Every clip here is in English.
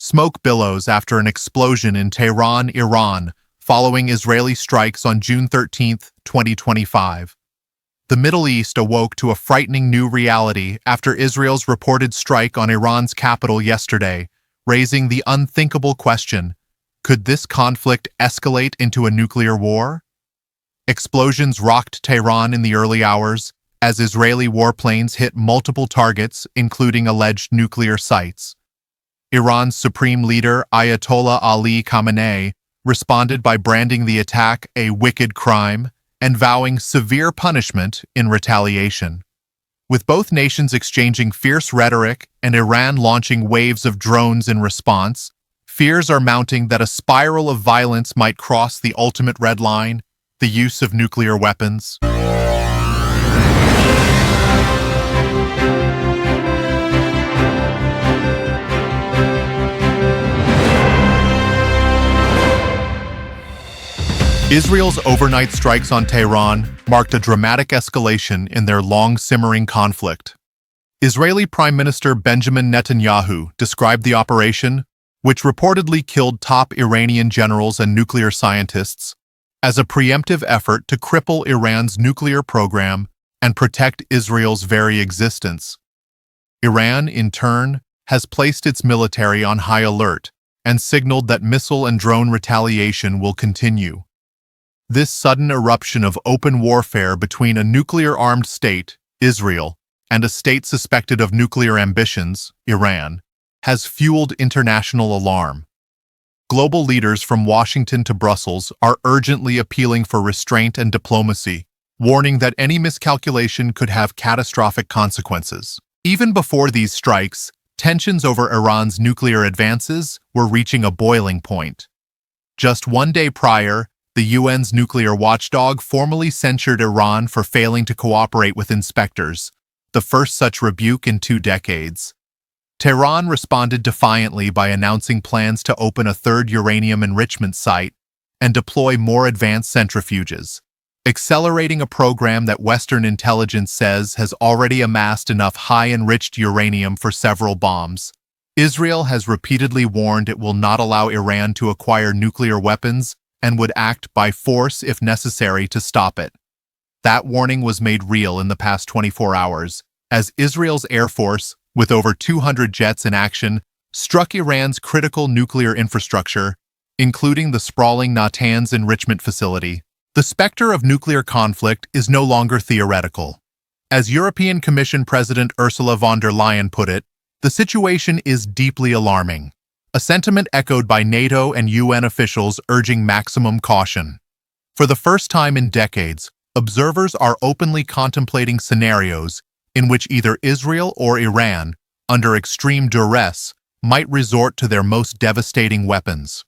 Smoke billows after an explosion in Tehran, Iran, following Israeli strikes on June 13, 2025. The Middle East awoke to a frightening new reality after Israel's reported strike on Iran's capital yesterday, raising the unthinkable question: could this conflict escalate into a nuclear war? Explosions rocked Tehran in the early hours as Israeli warplanes hit multiple targets, including alleged nuclear sites. Iran's supreme leader, Ayatollah Ali Khamenei, responded by branding the attack a wicked crime and vowing severe punishment in retaliation. With both nations exchanging fierce rhetoric and Iran launching waves of drones in response, fears are mounting that a spiral of violence might cross the ultimate red line: the use of nuclear weapons. Israel's overnight strikes on Tehran marked a dramatic escalation in their long-simmering conflict. Israeli Prime Minister Benjamin Netanyahu described the operation, which reportedly killed top Iranian generals and nuclear scientists, as a preemptive effort to cripple Iran's nuclear program and protect Israel's very existence. Iran, in turn, has placed its military on high alert and signaled that missile and drone retaliation will continue. This sudden eruption of open warfare between a nuclear-armed state, Israel, and a state suspected of nuclear ambitions, Iran, has fueled international alarm. Global leaders from Washington to Brussels are urgently appealing for restraint and diplomacy, warning that any miscalculation could have catastrophic consequences. Even before these strikes, tensions over Iran's nuclear advances were reaching a boiling point. Just one day prior, the UN's nuclear watchdog formally censured Iran for failing to cooperate with inspectors, the first such rebuke in 2 decades. Tehran responded defiantly by announcing plans to open a third uranium enrichment site and deploy more advanced centrifuges, accelerating a program that Western intelligence says has already amassed enough high-enriched uranium for several bombs. Israel has repeatedly warned it will not allow Iran to acquire nuclear weapons and would act by force if necessary to stop it. That warning was made real in the past 24 hours, as Israel's Air Force, with over 200 jets in action, struck Iran's critical nuclear infrastructure, including the sprawling Natanz enrichment facility. The specter of nuclear conflict is no longer theoretical. As European Commission President Ursula von der Leyen put it, the situation is deeply alarming, a sentiment echoed by NATO and UN officials urging maximum caution. For the first time in decades, observers are openly contemplating scenarios in which either Israel or Iran, under extreme duress, might resort to their most devastating weapons.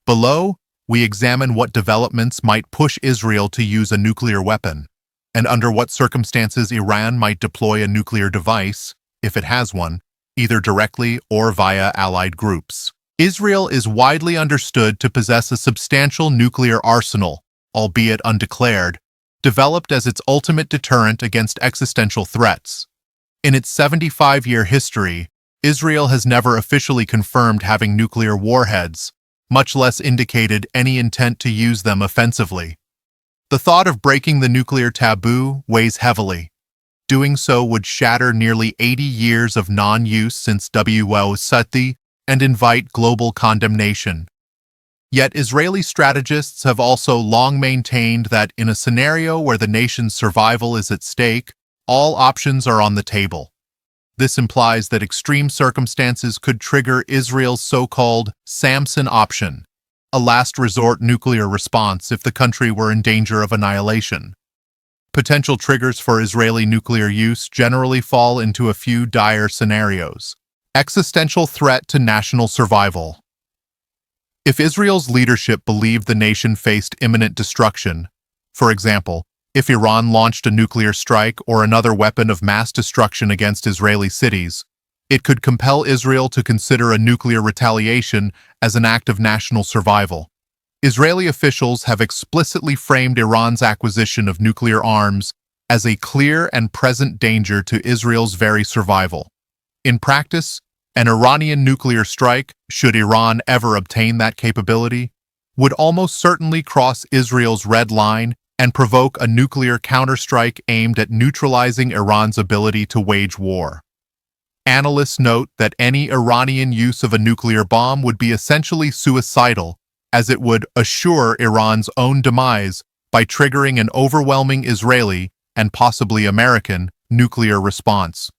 Below, we examine what developments might push Israel to use a nuclear weapon, and under what circumstances Iran might deploy a nuclear device, if it has one, either directly or via allied groups. Israel is widely understood to possess a substantial nuclear arsenal, albeit undeclared, developed as its ultimate deterrent against existential threats. In its 75-year history, Israel has never officially confirmed having nuclear warheads, much less indicated any intent to use them offensively. The thought of breaking the nuclear taboo weighs heavily. Doing so would shatter nearly 80 years of non-use since WO and invite global condemnation. Yet Israeli strategists have also long maintained that in a scenario where the nation's survival is at stake, all options are on the table. This implies that extreme circumstances could trigger Israel's so-called Samson option, a last-resort nuclear response if the country were in danger of annihilation. Potential triggers for Israeli nuclear use generally fall into a few dire scenarios. Existential threat to national survival. If Israel's leadership believed the nation faced imminent destruction, for example, if Iran launched a nuclear strike or another weapon of mass destruction against Israeli cities, it could compel Israel to consider a nuclear retaliation as an act of national survival. Israeli officials have explicitly framed Iran's acquisition of nuclear arms as a clear and present danger to Israel's very survival. In practice, An Iranian nuclear strike, should Iran ever obtain that capability, would almost certainly cross Israel's red line and provoke a nuclear counterstrike aimed at neutralizing Iran's ability to wage war. Analysts note that any Iranian use of a nuclear bomb would be essentially suicidal, as it would assure Iran's own demise by triggering an overwhelming Israeli and possibly American nuclear response.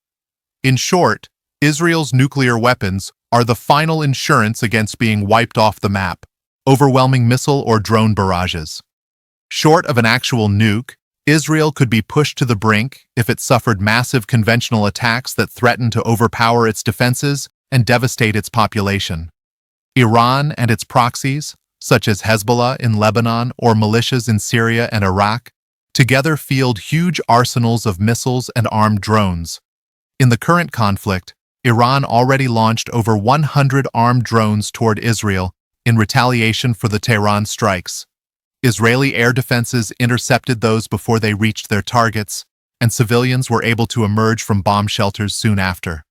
In short, Israel's nuclear weapons are the final insurance against being wiped off the map, overwhelming missile or drone barrages. Short of an actual nuke, Israel could be pushed to the brink if it suffered massive conventional attacks that threaten to overpower its defenses and devastate its population. Iran and its proxies, such as Hezbollah in Lebanon or militias in Syria and Iraq, together field huge arsenals of missiles and armed drones. In the current conflict, Iran already launched over 100 armed drones toward Israel in retaliation for the Tehran strikes. Israeli air defenses intercepted those before they reached their targets, and civilians were able to emerge from bomb shelters soon after.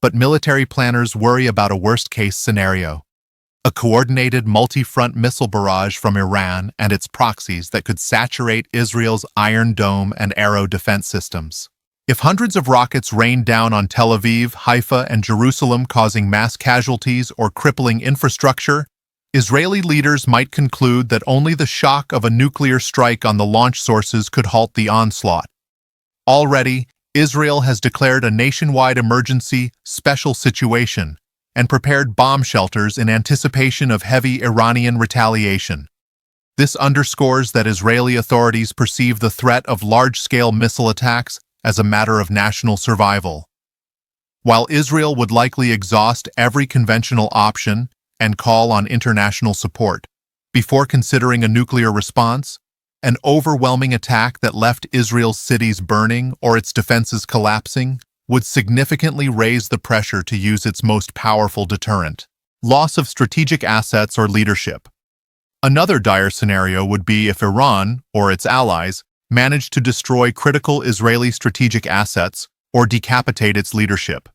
But military planners worry about a worst-case scenario: a coordinated multi-front missile barrage from Iran and its proxies that could saturate Israel's Iron Dome and Arrow defense systems. If hundreds of rockets rained down on Tel Aviv, Haifa, and Jerusalem, causing mass casualties or crippling infrastructure, Israeli leaders might conclude that only the shock of a nuclear strike on the launch sources could halt the onslaught. Already, Israel has declared a nationwide emergency special situation and prepared bomb shelters in anticipation of heavy Iranian retaliation. This underscores that Israeli authorities perceive the threat of large-scale missile attacks as a matter of national survival. While Israel would likely exhaust every conventional option and call on international support before considering a nuclear response, an overwhelming attack that left Israel's cities burning or its defenses collapsing would significantly raise the pressure to use its most powerful deterrent: loss of strategic assets or leadership. Another dire scenario would be if Iran, or its allies, managed to destroy critical Israeli strategic assets or decapitate its leadership.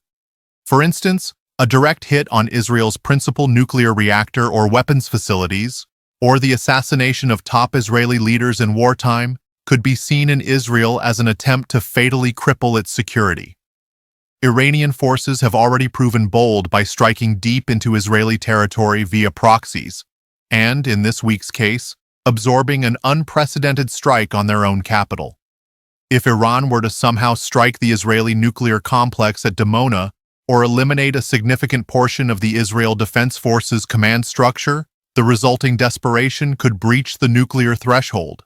For instance, a direct hit on Israel's principal nuclear reactor or weapons facilities, or the assassination of top Israeli leaders in wartime, could be seen in Israel as an attempt to fatally cripple its security. Iranian forces have already proven bold by striking deep into Israeli territory via proxies, and, in this week's case, absorbing an unprecedented strike on their own capital. If Iran were to somehow strike the Israeli nuclear complex at Dimona or eliminate a significant portion of the Israel Defense Forces command structure, the resulting desperation could breach the nuclear threshold.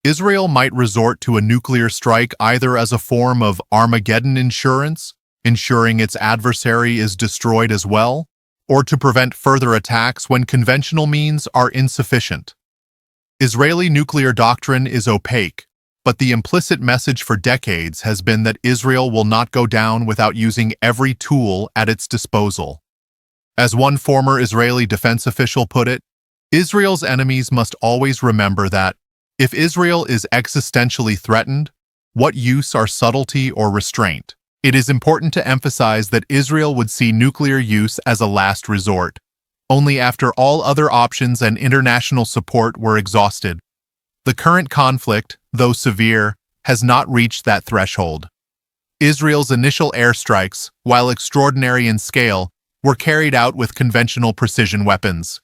Israel might resort to a nuclear strike either as a form of Armageddon insurance, ensuring its adversary is destroyed as well, or to prevent further attacks when conventional means are insufficient. Israeli nuclear doctrine is opaque, but the implicit message for decades has been that Israel will not go down without using every tool at its disposal. As one former Israeli defense official put it, Israel's enemies must always remember that, if Israel is existentially threatened, what use are subtlety or restraint? It is important to emphasize that Israel would see nuclear use as a last resort, only after all other options and international support were exhausted. The current conflict, though severe, has not reached that threshold. Israel's initial airstrikes, while extraordinary in scale, were carried out with conventional precision weapons.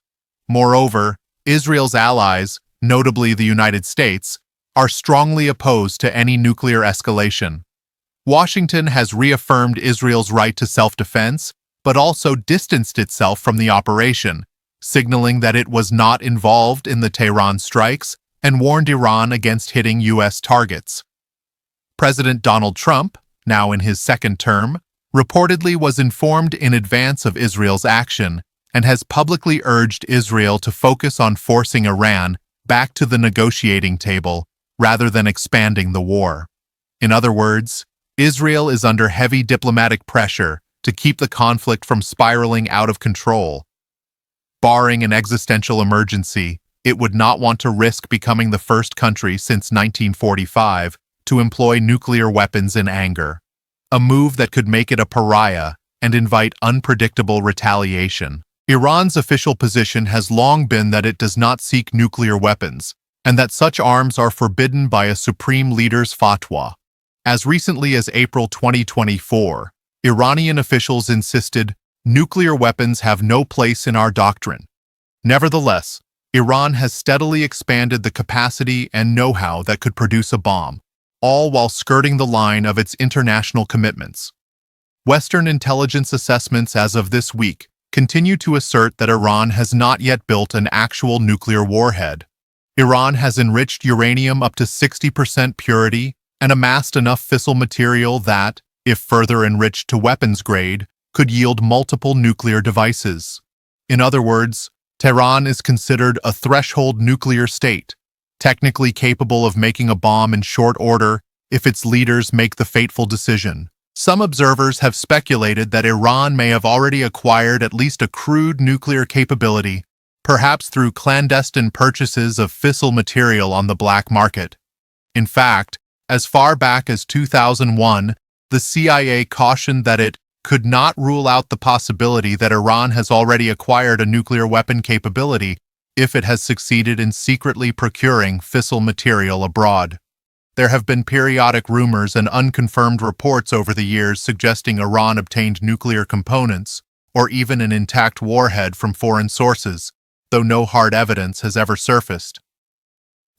Moreover, Israel's allies, notably the United States, are strongly opposed to any nuclear escalation. Washington has reaffirmed Israel's right to self-defense, but also distanced itself from the operation, signaling that it was not involved in the Tehran strikes and warned Iran against hitting U.S. targets. President Donald Trump, now in his second term, reportedly was informed in advance of Israel's action and has publicly urged Israel to focus on forcing Iran back to the negotiating table rather than expanding the war. In other words, Israel is under heavy diplomatic pressure to keep the conflict from spiraling out of control. Barring an existential emergency, it would not want to risk becoming the first country since 1945 to employ nuclear weapons in anger, a move that could make it a pariah and invite unpredictable retaliation. Iran's official position has long been that it does not seek nuclear weapons, and that such arms are forbidden by a supreme leader's fatwa. As recently as April 2024, Iranian officials insisted nuclear weapons have no place in our doctrine. Nevertheless, Iran has steadily expanded the capacity and know-how that could produce a bomb, all while skirting the line of its international commitments. Western intelligence assessments as of this week continue to assert that Iran has not yet built an actual nuclear warhead. Iran has enriched uranium up to 60% purity and amassed enough fissile material that, if further enriched to weapons grade, could yield multiple nuclear devices. In other words, Tehran is considered a threshold nuclear state, technically capable of making a bomb in short order if its leaders make the fateful decision. Some observers have speculated that Iran may have already acquired at least a crude nuclear capability, perhaps through clandestine purchases of fissile material on the black market. In fact, as far back as 2001, the CIA cautioned that it could not rule out the possibility that Iran has already acquired a nuclear weapon capability if it has succeeded in secretly procuring fissile material abroad. There have been periodic rumors and unconfirmed reports over the years suggesting Iran obtained nuclear components or even an intact warhead from foreign sources, though no hard evidence has ever surfaced.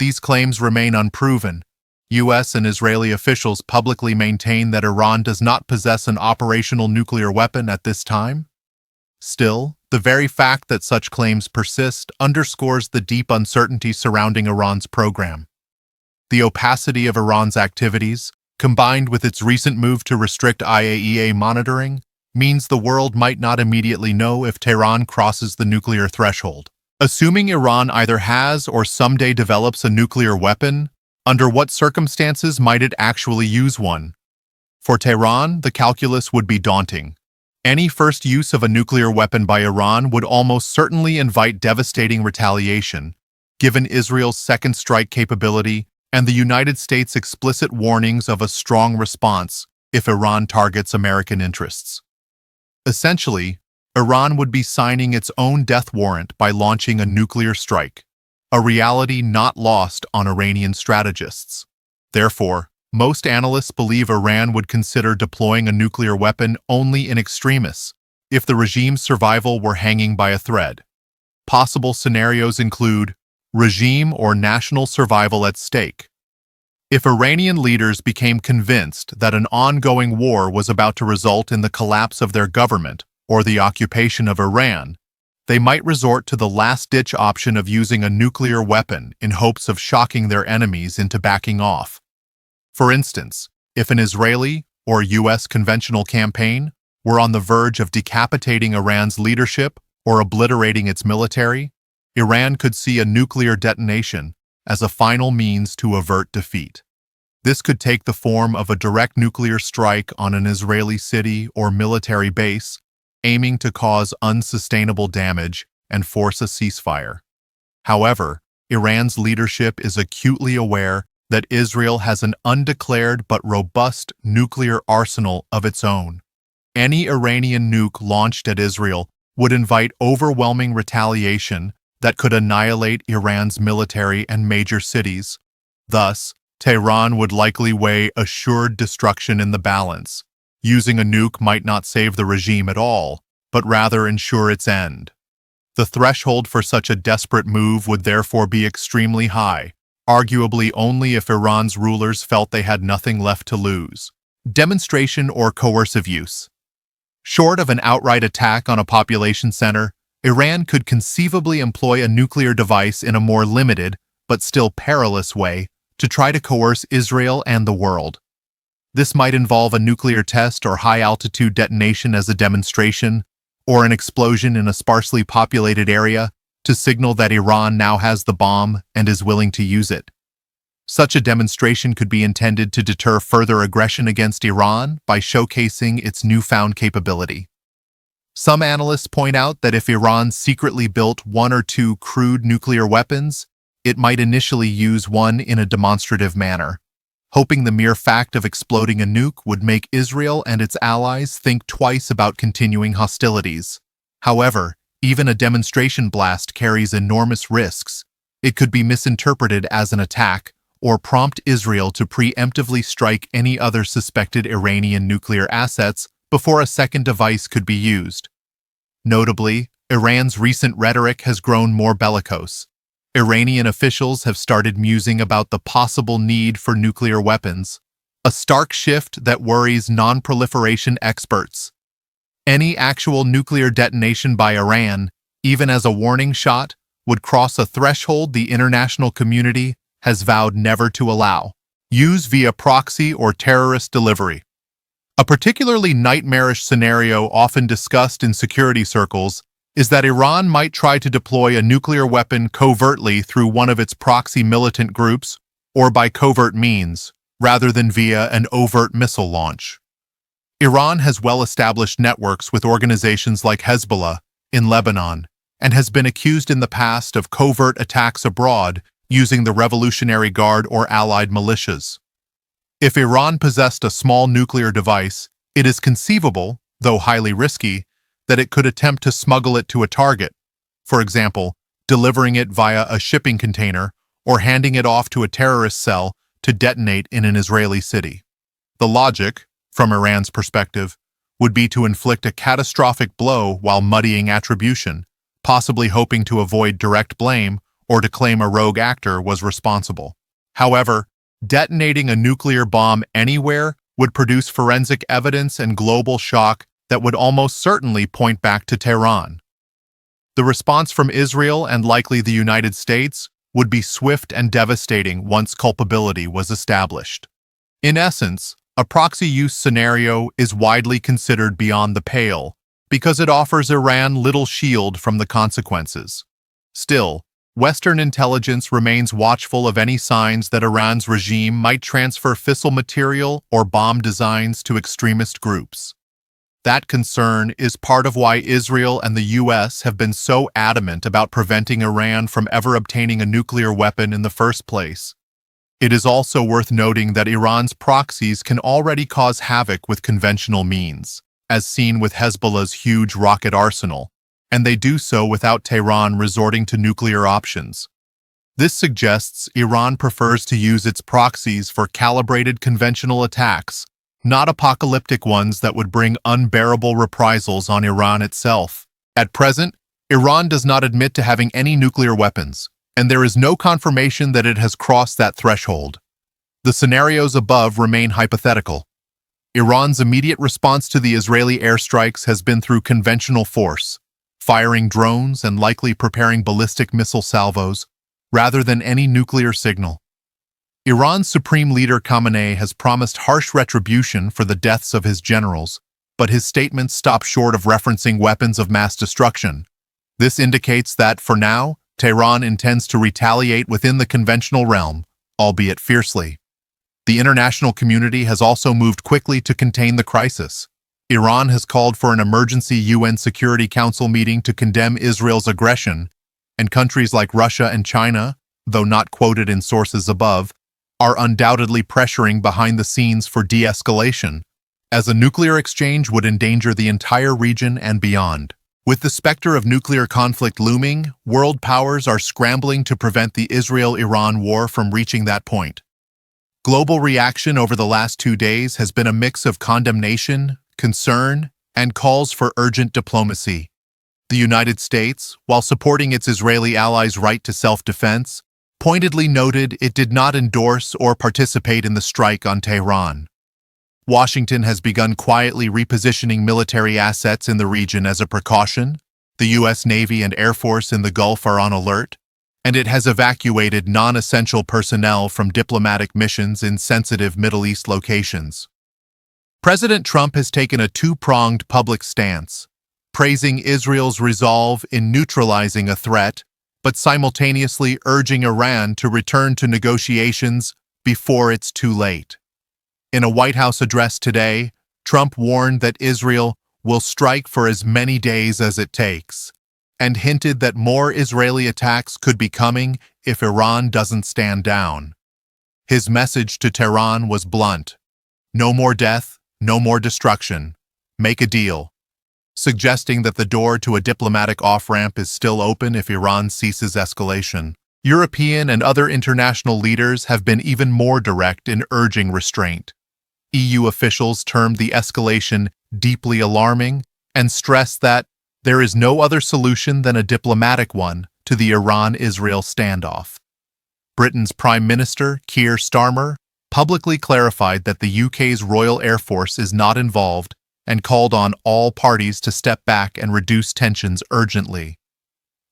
These claims remain unproven. U.S. and Israeli officials publicly maintain that Iran does not possess an operational nuclear weapon at this time. Still, the very fact that such claims persist underscores the deep uncertainty surrounding Iran's program. The opacity of Iran's activities, combined with its recent move to restrict IAEA monitoring, means the world might not immediately know if Tehran crosses the nuclear threshold. Assuming Iran either has or someday develops a nuclear weapon, under what circumstances might it actually use one? For Tehran, the calculus would be daunting. Any first use of a nuclear weapon by Iran would almost certainly invite devastating retaliation, given Israel's second strike capability and the United States' explicit warnings of a strong response if Iran targets American interests. Essentially, Iran would be signing its own death warrant by launching a nuclear strike, a reality not lost on Iranian strategists. Therefore, most analysts believe Iran would consider deploying a nuclear weapon only in extremis, if the regime's survival were hanging by a thread. Possible scenarios include regime or national survival at stake. If Iranian leaders became convinced that an ongoing war was about to result in the collapse of their government or the occupation of Iran, they might resort to the last-ditch option of using a nuclear weapon in hopes of shocking their enemies into backing off. For instance, if an Israeli or U.S. conventional campaign were on the verge of decapitating Iran's leadership or obliterating its military, Iran could see a nuclear detonation as a final means to avert defeat. This could take the form of a direct nuclear strike on an Israeli city or military base, aiming to cause unsustainable damage and force a ceasefire. However, Iran's leadership is acutely aware that Israel has an undeclared but robust nuclear arsenal of its own. Any Iranian nuke launched at Israel would invite overwhelming retaliation that could annihilate Iran's military and major cities. Thus, Tehran would likely weigh assured destruction in the balance. Using a nuke might not save the regime at all, but rather ensure its end. The threshold for such a desperate move would therefore be extremely high, arguably only if Iran's rulers felt they had nothing left to lose. Demonstration or coercive use. Short of an outright attack on a population center, Iran could conceivably employ a nuclear device in a more limited, but still perilous way, to try to coerce Israel and the world. This might involve a nuclear test or high-altitude detonation as a demonstration, or an explosion in a sparsely populated area to signal that Iran now has the bomb and is willing to use it. Such a demonstration could be intended to deter further aggression against Iran by showcasing its newfound capability. Some analysts point out that if Iran secretly built one or two crude nuclear weapons, it might initially use one in a demonstrative manner, hoping the mere fact of exploding a nuke would make Israel and its allies think twice about continuing hostilities. However, even a demonstration blast carries enormous risks. It could be misinterpreted as an attack, or prompt Israel to preemptively strike any other suspected Iranian nuclear assets before a second device could be used. Notably, Iran's recent rhetoric has grown more bellicose. Iranian officials have started musing about the possible need for nuclear weapons, a stark shift that worries non-proliferation experts. Any actual nuclear detonation by Iran, even as a warning shot, would cross a threshold the international community has vowed never to allow. Use via proxy or terrorist delivery. A particularly nightmarish scenario often discussed in security circles is that Iran might try to deploy a nuclear weapon covertly through one of its proxy militant groups or by covert means, rather than via an overt missile launch. Iran has well-established networks with organizations like Hezbollah in Lebanon and has been accused in the past of covert attacks abroad using the Revolutionary Guard or allied militias. If Iran possessed a small nuclear device, it is conceivable, though highly risky, that it could attempt to smuggle it to a target, for example, delivering it via a shipping container or handing it off to a terrorist cell to detonate in an Israeli city. The logic, from Iran's perspective, would be to inflict a catastrophic blow while muddying attribution, possibly hoping to avoid direct blame or to claim a rogue actor was responsible. However, detonating a nuclear bomb anywhere would produce forensic evidence and global shock that would almost certainly point back to Tehran. The response from Israel and likely the United States would be swift and devastating once culpability was established. In essence, a proxy use scenario is widely considered beyond the pale because it offers Iran little shield from the consequences. Still, Western intelligence remains watchful of any signs that Iran's regime might transfer fissile material or bomb designs to extremist groups. That concern is part of why Israel and the U.S. have been so adamant about preventing Iran from ever obtaining a nuclear weapon in the first place. It is also worth noting that Iran's proxies can already cause havoc with conventional means, as seen with Hezbollah's huge rocket arsenal, and they do so without Tehran resorting to nuclear options. This suggests Iran prefers to use its proxies for calibrated conventional attacks, not apocalyptic ones that would bring unbearable reprisals on Iran itself. At present, Iran does not admit to having any nuclear weapons, and there is no confirmation that it has crossed that threshold. The scenarios above remain hypothetical. Iran's immediate response to the Israeli airstrikes has been through conventional force, firing drones and likely preparing ballistic missile salvos, rather than any nuclear signal. Iran's Supreme Leader Khamenei has promised harsh retribution for the deaths of his generals, but his statements stop short of referencing weapons of mass destruction. This indicates that, for now, Tehran intends to retaliate within the conventional realm, albeit fiercely. The international community has also moved quickly to contain the crisis. Iran has called for an emergency UN Security Council meeting to condemn Israel's aggression, and countries like Russia and China, though not quoted in sources above, are undoubtedly pressuring behind the scenes for de-escalation, as a nuclear exchange would endanger the entire region and beyond. With the specter of nuclear conflict looming, world powers are scrambling to prevent the Israel-Iran war from reaching that point. Global reaction over the last 2 days has been a mix of condemnation, concern, and calls for urgent diplomacy. The United States, while supporting its Israeli allies' right to self-defense, pointedly noted it did not endorse or participate in the strike on Tehran. Washington has begun quietly repositioning military assets in the region as a precaution. The U.S. Navy and Air Force in the Gulf are on alert, and it has evacuated non-essential personnel from diplomatic missions in sensitive Middle East locations. President Trump has taken a two-pronged public stance, praising Israel's resolve in neutralizing a threat, but simultaneously urging Iran to return to negotiations before it's too late. In a White House address today, Trump warned that Israel will strike for as many days as it takes, and hinted that more Israeli attacks could be coming if Iran doesn't stand down. His message to Tehran was blunt: no more death, no more destruction. Make a deal. Suggesting that the door to a diplomatic off-ramp is still open if Iran ceases escalation. European and other international leaders have been even more direct in urging restraint. EU officials termed the escalation deeply alarming and stressed that there is no other solution than a diplomatic one to the Iran-Israel standoff. Britain's Prime Minister, Keir Starmer, publicly clarified that the UK's Royal Air Force is not involved and called on all parties to step back and reduce tensions urgently.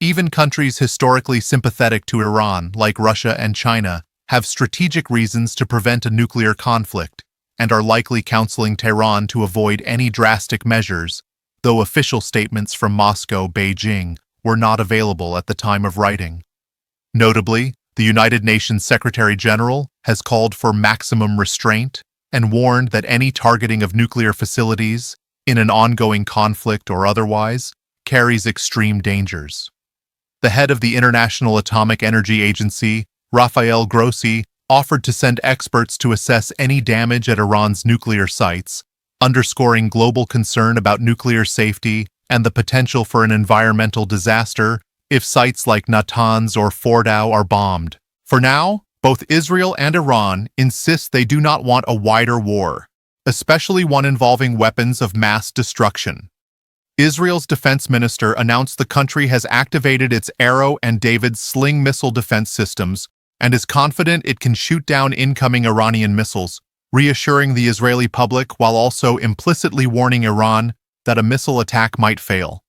Even countries historically sympathetic to Iran, like Russia and China, have strategic reasons to prevent a nuclear conflict and are likely counseling Tehran to avoid any drastic measures, though official statements from Moscow, Beijing, were not available at the time of writing. Notably, the United Nations Secretary-General has called for maximum restraint and warned that any targeting of nuclear facilities, in an ongoing conflict or otherwise, carries extreme dangers. The head of the International Atomic Energy Agency, Rafael Grossi, offered to send experts to assess any damage at Iran's nuclear sites, underscoring global concern about nuclear safety and the potential for an environmental disaster if sites like Natanz or Fordow are bombed. For now, both Israel and Iran insist they do not want a wider war, especially one involving weapons of mass destruction. Israel's defense minister announced the country has activated its Arrow and David Sling missile defense systems and is confident it can shoot down incoming Iranian missiles, reassuring the Israeli public while also implicitly warning Iran that a missile attack might fail.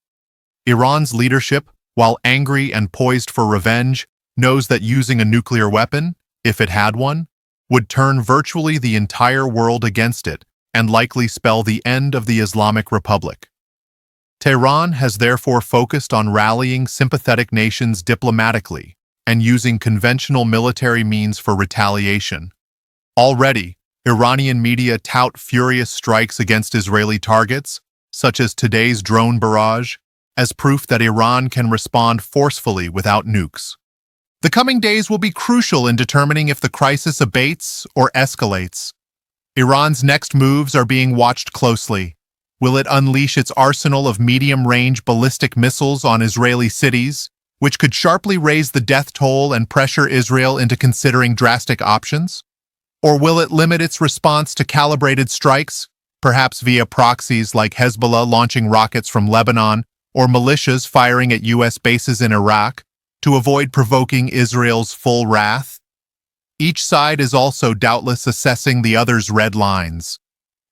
Iran's leadership, while angry and poised for revenge, knows that using a nuclear weapon, if it had one, would turn virtually the entire world against it and likely spell the end of the Islamic Republic. Tehran has therefore focused on rallying sympathetic nations diplomatically and using conventional military means for retaliation. Already, Iranian media tout furious strikes against Israeli targets, such as today's drone barrage, as proof that Iran can respond forcefully without nukes. The coming days will be crucial in determining if the crisis abates or escalates. Iran's next moves are being watched closely. Will it unleash its arsenal of medium-range ballistic missiles on Israeli cities, which could sharply raise the death toll and pressure Israel into considering drastic options? Or will it limit its response to calibrated strikes, perhaps via proxies like Hezbollah launching rockets from Lebanon or militias firing at U.S. bases in Iraq, to avoid provoking Israel's full wrath? Each side is also doubtless assessing the other's red lines.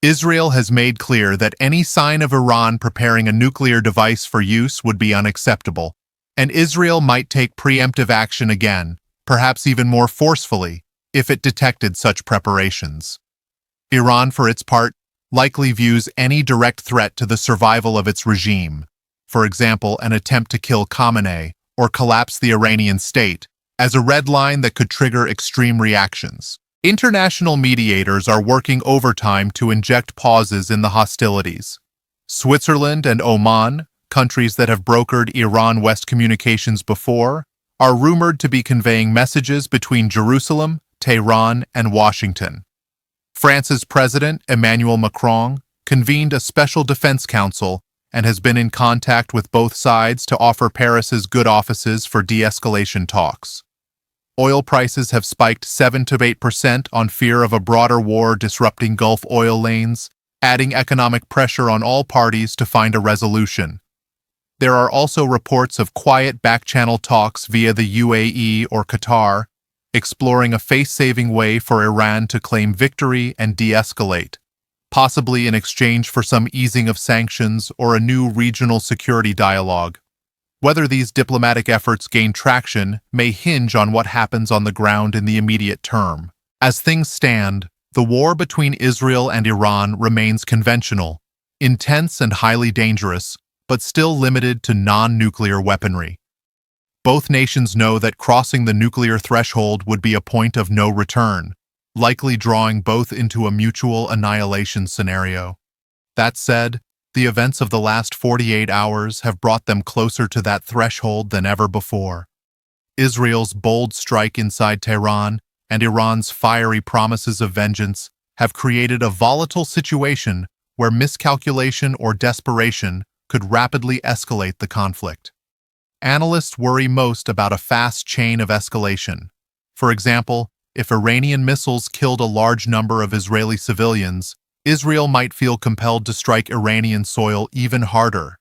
Israel has made clear that any sign of Iran preparing a nuclear device for use would be unacceptable, and Israel might take preemptive action again, perhaps even more forcefully, if it detected such preparations. Iran, for its part, likely views any direct threat to the survival of its regime, for example, an attempt to kill Khamenei or collapse the Iranian state, as a red line that could trigger extreme reactions. International mediators are working overtime to inject pauses in the hostilities. Switzerland and Oman, countries that have brokered Iran-West communications before, are rumored to be conveying messages between Jerusalem, Tehran, and Washington. France's President, Emmanuel Macron, convened a special defense council and has been in contact with both sides to offer Paris's good offices for de-escalation talks. Oil prices have spiked 7 to 8% on fear of a broader war disrupting Gulf oil lanes, adding economic pressure on all parties to find a resolution. There are also reports of quiet back-channel talks via the UAE or Qatar, exploring a face-saving way for Iran to claim victory and de-escalate, possibly in exchange for some easing of sanctions or a new regional security dialogue. Whether these diplomatic efforts gain traction may hinge on what happens on the ground in the immediate term. As things stand, the war between Israel and Iran remains conventional, intense and highly dangerous, but still limited to non-nuclear weaponry. Both nations know that crossing the nuclear threshold would be a point of no return, likely drawing both into a mutual annihilation scenario. That said, the events of the last 48 hours have brought them closer to that threshold than ever before. Israel's bold strike inside Tehran and Iran's fiery promises of vengeance have created a volatile situation where miscalculation or desperation could rapidly escalate the conflict. Analysts worry most about a fast chain of escalation. For example, if Iranian missiles killed a large number of Israeli civilians, Israel might feel compelled to strike Iranian soil even harder.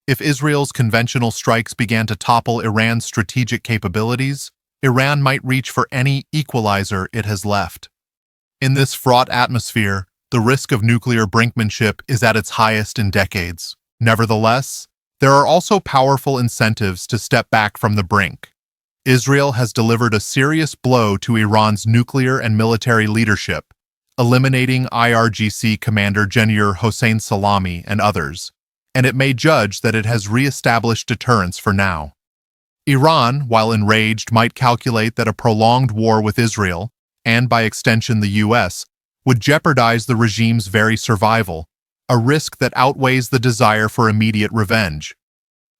If Israel's conventional strikes began to topple Iran's strategic capabilities, Iran might reach for any equalizer it has left. In this fraught atmosphere, the risk of nuclear brinkmanship is at its highest in decades. Nevertheless, there are also powerful incentives to step back from the brink. Israel has delivered a serious blow to Iran's nuclear and military leadership, eliminating IRGC Commander General Hossein Salami and others, and it may judge that it has re-established deterrence for now. Iran, while enraged, might calculate that a prolonged war with Israel, and by extension the US, would jeopardize the regime's very survival, a risk that outweighs the desire for immediate revenge.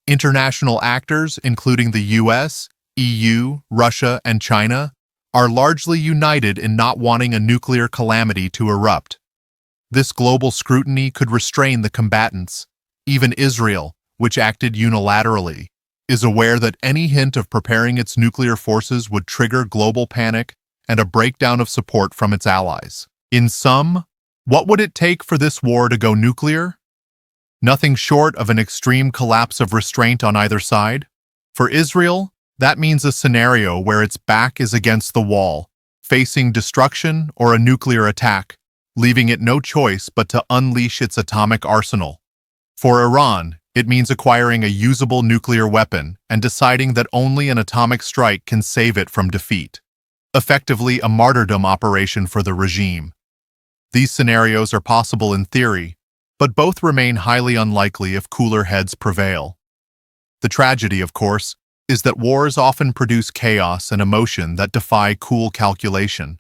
International actors, including the US, EU, Russia, and China, are largely united in not wanting a nuclear calamity to erupt. This global scrutiny could restrain the combatants. Even Israel, which acted unilaterally, is aware that any hint of preparing its nuclear forces would trigger global panic and a breakdown of support from its allies. In sum, what would it take for this war to go nuclear? Nothing short of an extreme collapse of restraint on either side. For Israel, that means a scenario where its back is against the wall, facing destruction or a nuclear attack, leaving it no choice but to unleash its atomic arsenal. For Iran, it means acquiring a usable nuclear weapon and deciding that only an atomic strike can save it from defeat. Effectively a martyrdom operation for the regime. These scenarios are possible in theory, but both remain highly unlikely if cooler heads prevail. The tragedy, of course, is that wars often produce chaos and emotion that defy cool calculation.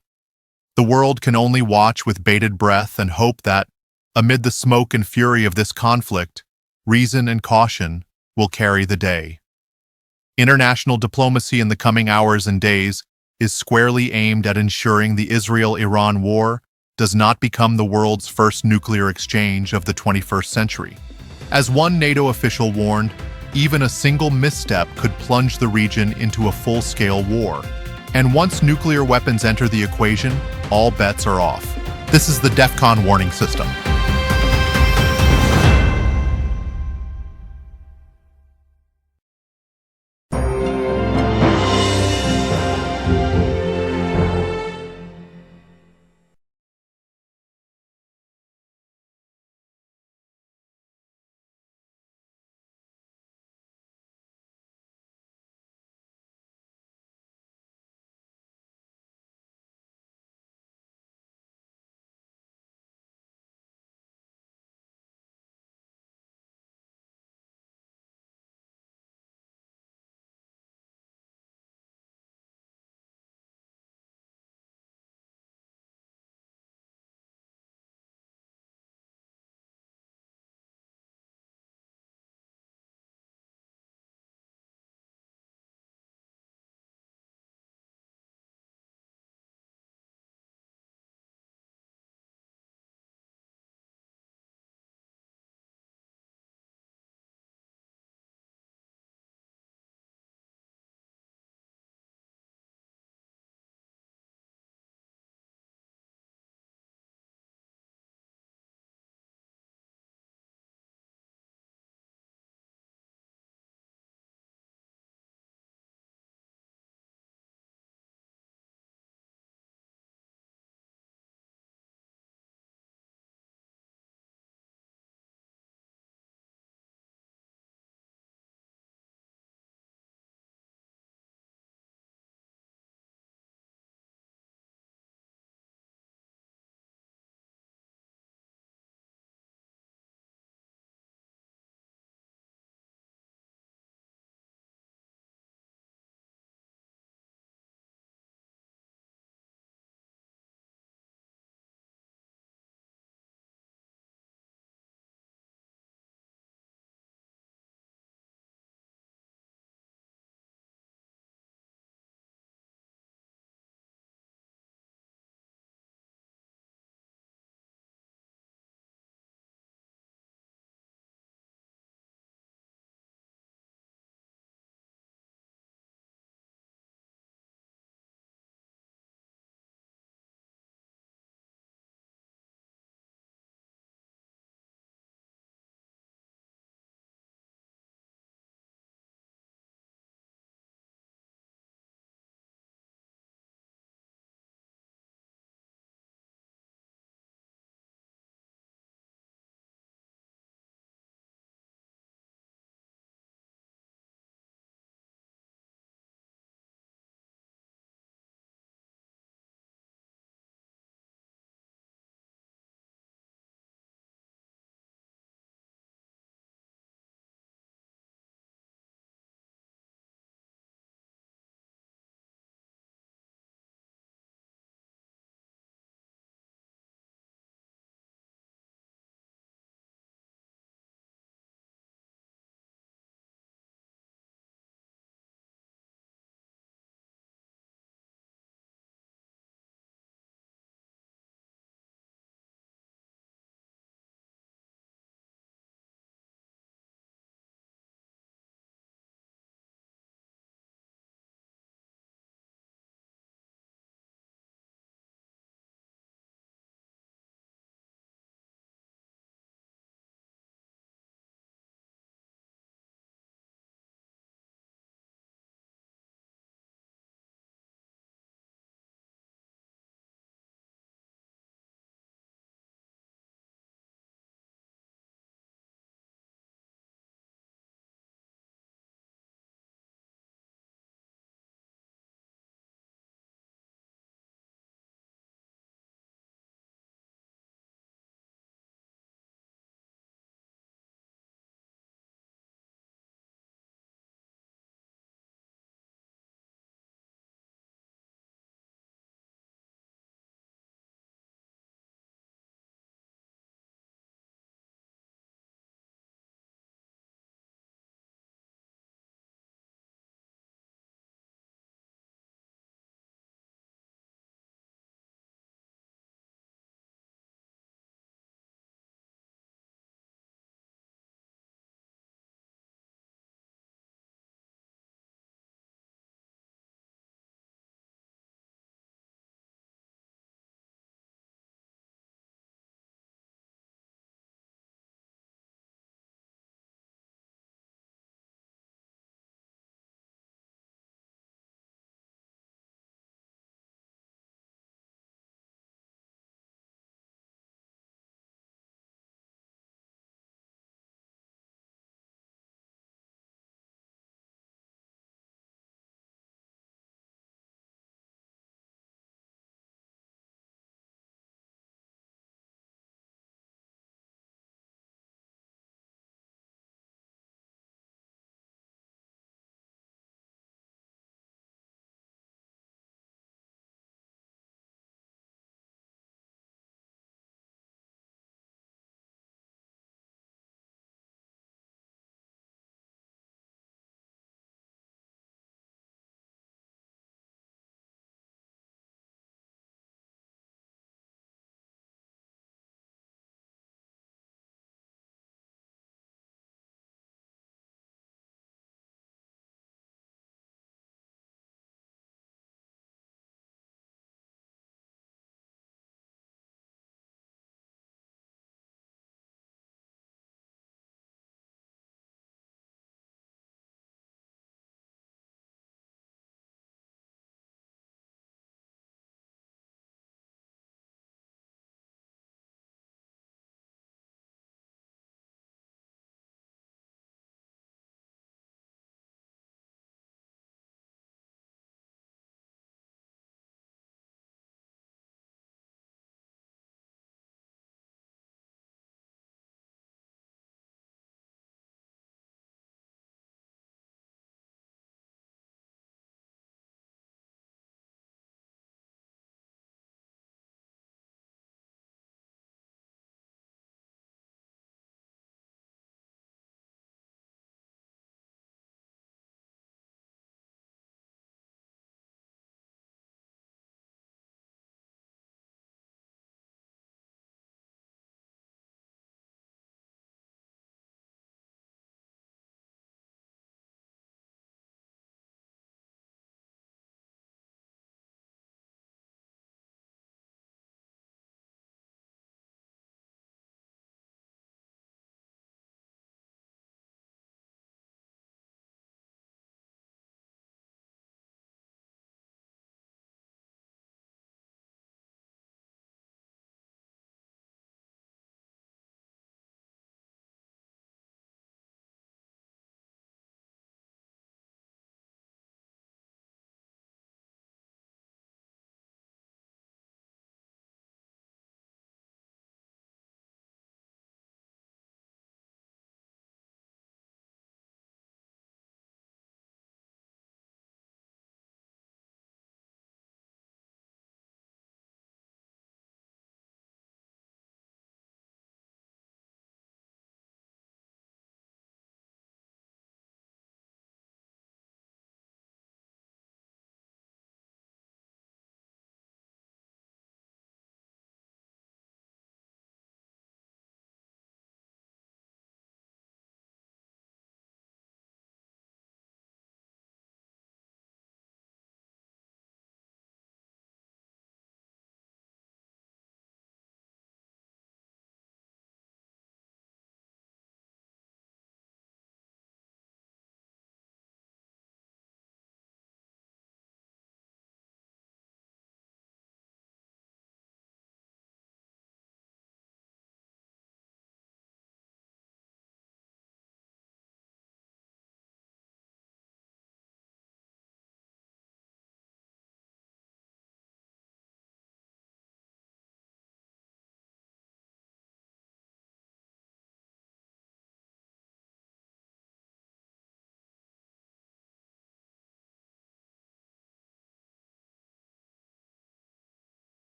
The world can only watch with bated breath and hope that, amid the smoke and fury of this conflict, reason and caution will carry the day. International diplomacy in the coming hours and days is squarely aimed at ensuring the Israel-Iran war does not become the world's first nuclear exchange of the 21st century. As one NATO official warned, even a single misstep could plunge the region into a full-scale war. And once nuclear weapons enter the equation, all bets are off. This is the DEFCON Warning System.